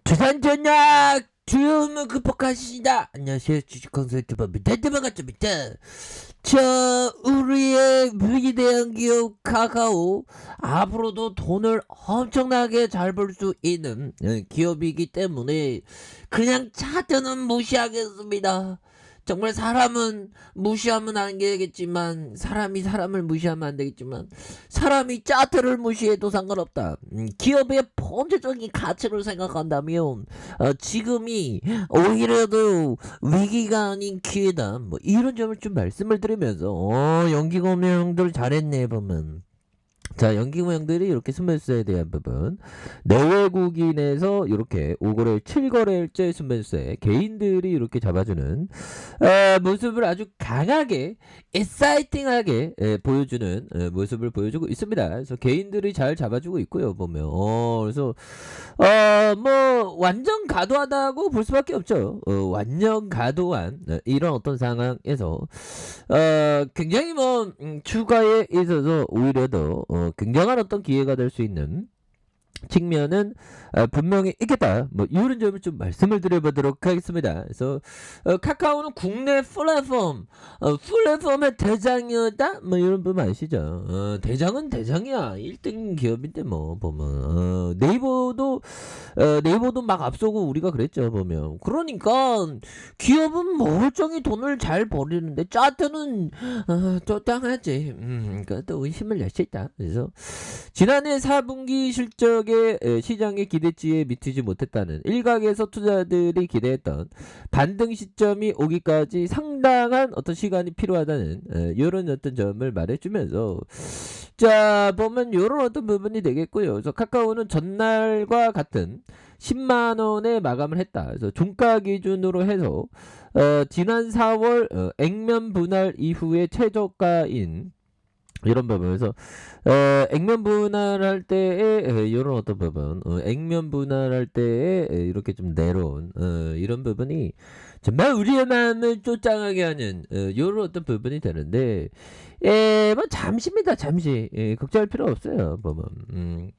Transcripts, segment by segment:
두산전략 주음을 극복하시다. 안녕하세요, 주식 컨설트 법입니다. 반갑습니다. 자, 우리의 위대한 기업 카카오 앞으로도 돈을 엄청나게 잘 벌 수 있는 기업이기 때문에 그냥 차트는 무시하겠습니다. 정말 사람은 무시하면 안 되겠지만, 사람이 사람을 무시하면 안 되겠지만, 사람이 차트를 무시해도 상관없다. 기업의 본질적인 가치를 생각한다면 지금이 오히려 더 위기가 아닌 기회다. 뭐 이런 점을 좀 말씀을 드리면서 연기금형들 잘했네 보면. 자, 연기금형들이 이렇게 스매스에 대한 부분, 내외국인에서 이렇게 5거래일 7거래일째 스매스에 개인들이 이렇게 잡아주는 모습을 아주 강하게 exciting하게 보여주는 모습을 보여주고 있습니다. 그래서 개인들이 잘 잡아주고 있고요 보면. 그래서 뭐 완전 가도하다고 볼 수밖에 없죠. 완전 가도한 이런 어떤 상황에서 굉장히 뭐 추가에 있어서 오히려 더 굉장한 어떤 기회가 될 수 있는 측면은 분명히 있겠다. 뭐 이런 점을 좀 말씀을 드려보도록 하겠습니다. 그래서 카카오는 국내 플랫폼의 대장이었다. 뭐 이런 부분 아시죠? 대장은 대장이야. 1등 기업인데 뭐 보면 네이버도 막 앞서고 우리가 그랬죠 보면. 그러니까 기업은 멀쩡히 돈을 잘 벌이는데 짜트는 쪼땅하지. 그러니까 또 의심을 낼 수 있다. 그래서 지난해 4분기 실적의 시장의 기대치에 미치지 못했다는 일각에서 투자들이 기대했던 반등 시점이 오기까지 상당한 어떤 시간이 필요하다는 이런 어떤 점을 말해주면서, 자 보면 이런 어떤 부분이 되겠고요. 그래서 카카오는 전날과 같은 10만원에 마감을 했다. 그래서 종가 기준으로 해서 지난 4월 액면 분할 이후의 최저가인 이런 부분에서 액면 분할할 때에 이런 어떤 부분, 액면 분할할 때에 이렇게 좀 내려온 이런 부분이 정말 우리의 마음을 쪼짱하게 하는 이런 어떤 부분이 되는데, 뭐 잠시입니다. 잠시. 걱정할 필요 없어요 보면.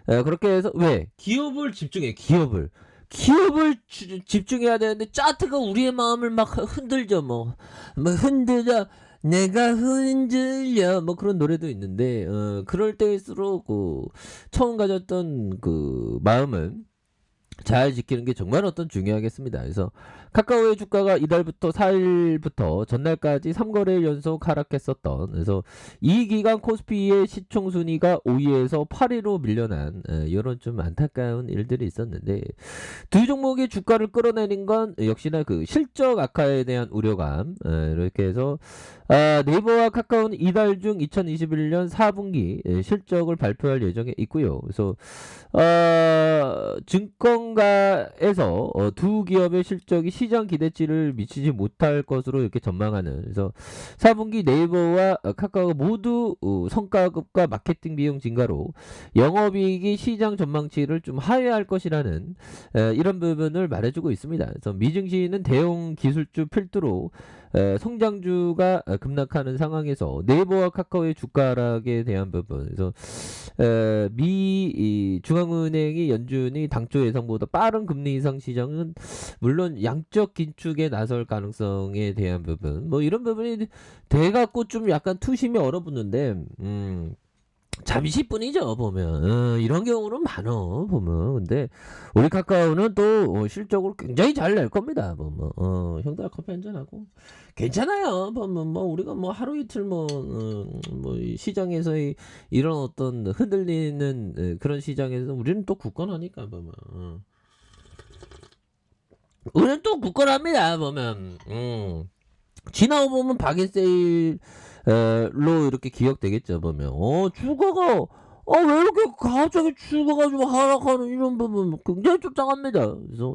그렇게 해서 왜 기업을 집중해. 기업을 집중해야 되는데 짜트가 우리의 마음을 막 흔들죠. 뭐 흔들자 내가 흔들려 뭐 그런 노래도 있는데, 그럴 때일수록 처음 가졌던 그 마음을 잘 지키는 게 정말 어떤 중요하겠습니다. 그래서 카카오의 주가가 이달부터 4일부터 전날까지 3거래일 연속 하락했었던, 그래서 이 기간 코스피의 시총 순위가 5위에서 8위로 밀려난 이런 좀 안타까운 일들이 있었는데, 두 종목의 주가를 끌어내린 건 역시나 그 실적 악화에 대한 우려감. 이렇게 해서 네이버와 카카오는 이달 중 2021년 4분기 실적을 발표할 예정에 있고요. 그래서 증권가에서 두 기업의 실적이 시장 기대치를 미치지 못할 것으로 이렇게 전망하는, 그래서 4분기 네이버와 카카오가 모두 성과급과 마케팅 비용 증가로 영업이익이 시장 전망치를 좀 하회할 것이라는 이런 부분을 말해주고 있습니다. 그래서 미증시는 대형 기술주 필두로 성장주가 급락하는 상황에서 네이버와 카카오의 주가 하락에 대한 부분, 그래서 미 중앙은행이 연준이 당초 예상보다 빠른 금리 인상 시장은 물론 양적 긴축에 나설 가능성에 대한 부분, 뭐 이런 부분이 돼갖고 좀 약간 투심이 얼어붙는데, 잠시뿐이죠 보면. 이런 경우는 많어 보면. 근데 우리 카카오는 또 실적으로 굉장히 잘 낼 겁니다 보면. 형들 커피 한잔하고 괜찮아요 보면. 뭐 우리가 뭐 하루 이틀 뭐 시장에서의 이런 어떤 흔들리는 그런 시장에서 우리는 또 굳건하니까 보면. 우리는 또 굳건합니다 보면. 지나고 보면 박인세일 로 이렇게 기억되겠죠 보면. 주가가 왜 이렇게 갑자기 주가가 좀 하락하는 이런 부분 굉장히 쫓아갑니다. 그래서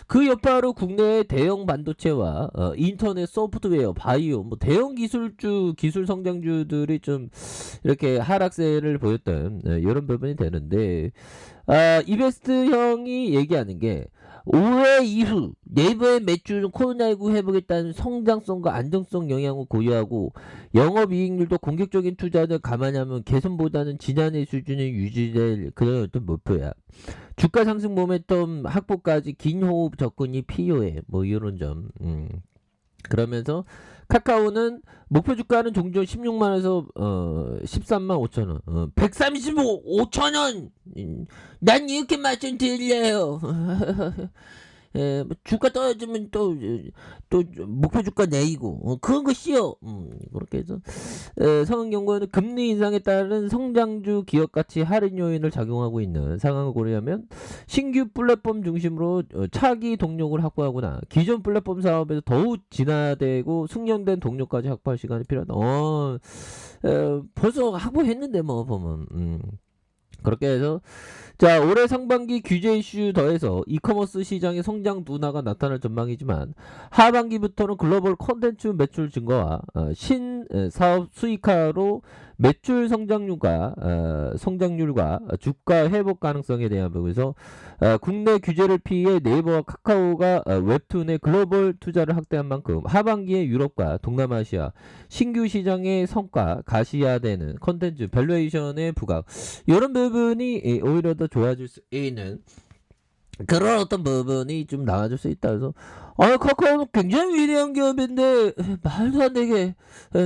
그 여파로 국내의 대형 반도체와 인터넷 소프트웨어 바이오 뭐 대형 기술 성장주들이 좀 이렇게 하락세를 보였던 이런 부분이 되는데, 이베스트 형이 얘기하는 게 올해 이후 네이버의 매출은 코로나19 회복했다는 성장성과 안정성 영향을 고려하고 영업이익률도 공격적인 투자를 감안하면 개선보다는 지난해 수준이 유지될 그런 어떤 목표야. 주가 상승 모멘텀 확보까지 긴 호흡 접근이 필요해. 뭐 이런 점. 그러면서 카카오는 목표 주가는 종전 16만에서 13만 5천 원, 135 5천 원. 난 이렇게 말씀드려요. 뭐 주가 떨어지면 또 목표 주가 내리고 그런 것이요. 그렇게 해서 상황 경고에는 금리 인상에 따른 성장주 기업 가치 할인 요인을 작용하고 있는 상황을 고려하면 신규 플랫폼 중심으로 차기 동력을 확보하거나 기존 플랫폼 사업에서 더욱 진화되고 숙련된 동력까지 확보할 시간이 필요하다. 벌써 확보했는데 뭐 보면. 그렇게 해서 자 올해 상반기 규제 이슈 더해서 이커머스 시장의 성장 둔화가 나타날 전망이지만 하반기부터는 글로벌 콘텐츠 매출 증가와 신사업 수익화로 매출 성장률과 주가 회복 가능성에 대한 부분에서 국내 규제를 피해 네이버와 카카오가 웹툰의 글로벌 투자를 확대한 만큼 하반기에 유럽과 동남아시아 신규 시장의 성과 가시화되는 콘텐츠 밸류에이션의 부각 이런 부분이 오히려 더 좋아질 수 있는 그런 어떤 부분이 좀 나와줄 수 있다. 그래서 카카오는 굉장히 위대한 기업인데 말도 안 되게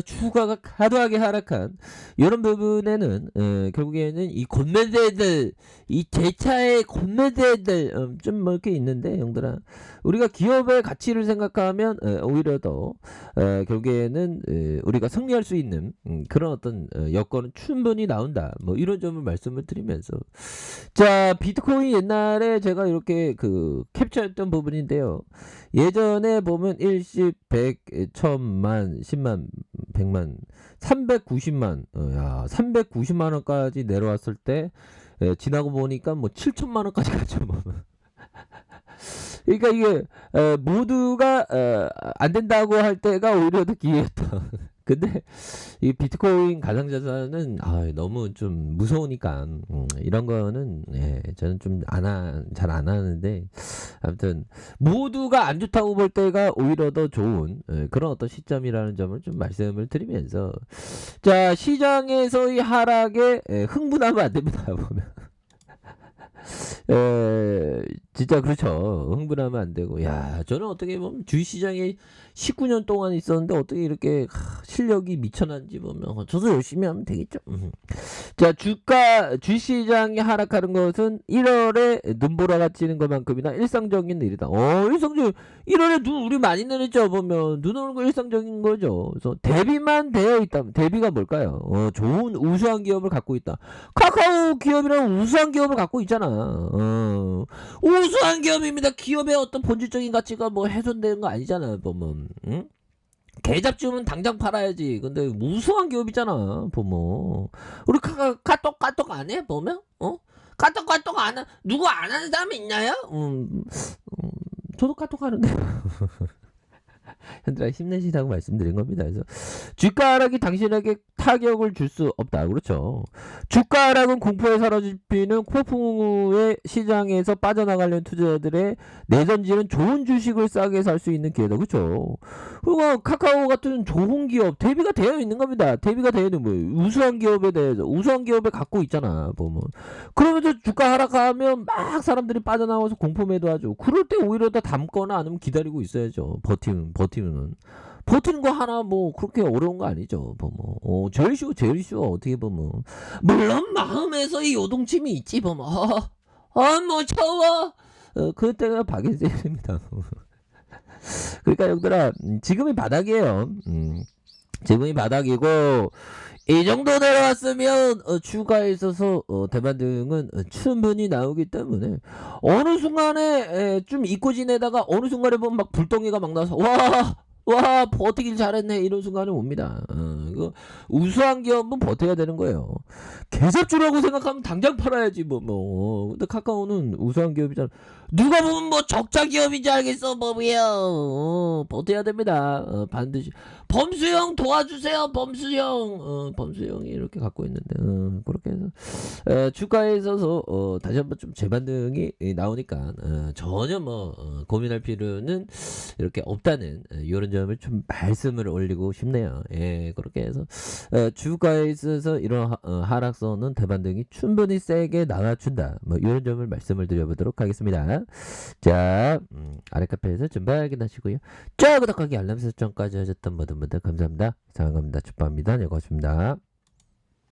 주가가 과도하게 하락한 이런 부분에는 결국에는 이 곤매대들 이 제차의 곤매대들 좀 뭐 이렇게 있는데 형들아 우리가 기업의 가치를 생각하면 오히려 더 결국에는 우리가 승리할 수 있는 그런 어떤 여건은 충분히 나온다. 뭐 이런 점을 말씀을 드리면서 자 비트코인 옛날에 제가 이렇게 캡처했던 부분인데요. 예전에 보면 일십, 백, 천만, 10만, 100만, 390만, 390만 원까지 내려왔을 때 지나고 보니까 뭐 7천만 원까지 갔죠. 뭐. 그러니까 이게 모두가 안 된다고 할 때가 오히려 더 기회였다. 근데 이 비트코인 가상자산은 너무 좀 무서우니까 이런 거는 저는 좀 잘 안 하는데 아무튼 모두가 안 좋다고 볼 때가 오히려 더 좋은 그런 어떤 시점이라는 점을 좀 말씀을 드리면서 자 시장에서의 하락에 흥분하면 안 됩니다. 보면 진짜 그렇죠. 흥분하면 안 되고. 야, 저는 어떻게 보면 주식시장에 19년 동안 있었는데 어떻게 이렇게 실력이 미쳐난지 보면 저도 열심히 하면 되겠죠. 자, 주식시장이 하락하는 것은 1월에 눈보라가 찌는 것만큼이나 일상적인 일이다. 일상적인 1월에 눈 우리 많이 내렸죠. 보면 눈 오는 거 일상적인 거죠. 그래서 대비만 되어 있다면 대비가 뭘까요? 좋은 우수한 기업을 갖고 있다. 카카오 기업이라는 우수한 기업을 갖고 있잖아. 우수한 기업입니다. 기업의 어떤 본질적인 가치가 뭐 훼손되는 거 아니잖아. 보면 개잡지우면 당장 팔아야지. 근데 우수한 기업이잖아. 보면 우리 카톡 안 해? 보면 카톡 안 해? 누구 안 하는 사람 있나요? 저도 카톡 하는데. 현들아 힘내시라고 말씀드린 겁니다. 그래서 주가 하락이 당신에게 타격을 줄 수 없다. 그렇죠. 주가 하락은 공포에 사로잡히는 폭풍우의 시장에서 빠져나가려는 투자자들의 내던지는 좋은 주식을 싸게 살 수 있는 기회다. 그렇죠. 그리고 카카오 같은 좋은 기업 대비가 되어 있는 겁니다. 대비가 되어 있는 거예요. 우수한 기업에 대해서 우수한 기업을 갖고 있잖아. 보면 그러면서 주가 하락하면 막 사람들이 빠져나와서 공포 매도하죠. 그럴 때 오히려 더 담거나 아니면 기다리고 있어야죠. 버티는 거 하나 뭐 그렇게 어려운 거 아니죠. 보면 제일 쉬워 어떻게 보면 물론 마음에서의 요동침이 있지 보면 무서워 그때가 박인세입니다. 그러니까 형들아 지금이 바닥이에요. 지금이 바닥이고 이 정도 내려왔으면 주가에 있어서 대반등은 충분히 나오기 때문에 어느 순간에 좀 잊고 지내다가 어느 순간에 보면 막 불덩이가 막 나와서 와 버티길 잘했네 이런 순간이 옵니다. 이거 우수한 기업은 버텨야 되는 거예요. 개잡주라고 생각하면 당장 팔아야지 근데 카카오는 우수한 기업이잖아. 누가 보면 뭐 적자 기업인지 알겠어 뭐야. 버텨야 됩니다. 반드시 범수형 도와주세요. 범수형이 이렇게 갖고 있는데 그렇게 해서 주가에 있어서 다시 한번 좀 재반등이 나오니까 전혀 고민할 필요는 이렇게 없다는 이런 점을 좀 말씀을 올리고 싶네요. 그렇게 해서 그래서 주가에 있어서 이런 하락선은 대반등이 충분히 세게 나와준다. 뭐 이런 점을 말씀을 드려보도록 하겠습니다. 자, 아래 카페에서 준비 확인하시고요. 자, 구독하기 알람 설정까지 하셨던 모든 분들 감사합니다. 사랑합니다. 축복합니다. 네, 고맙습니다.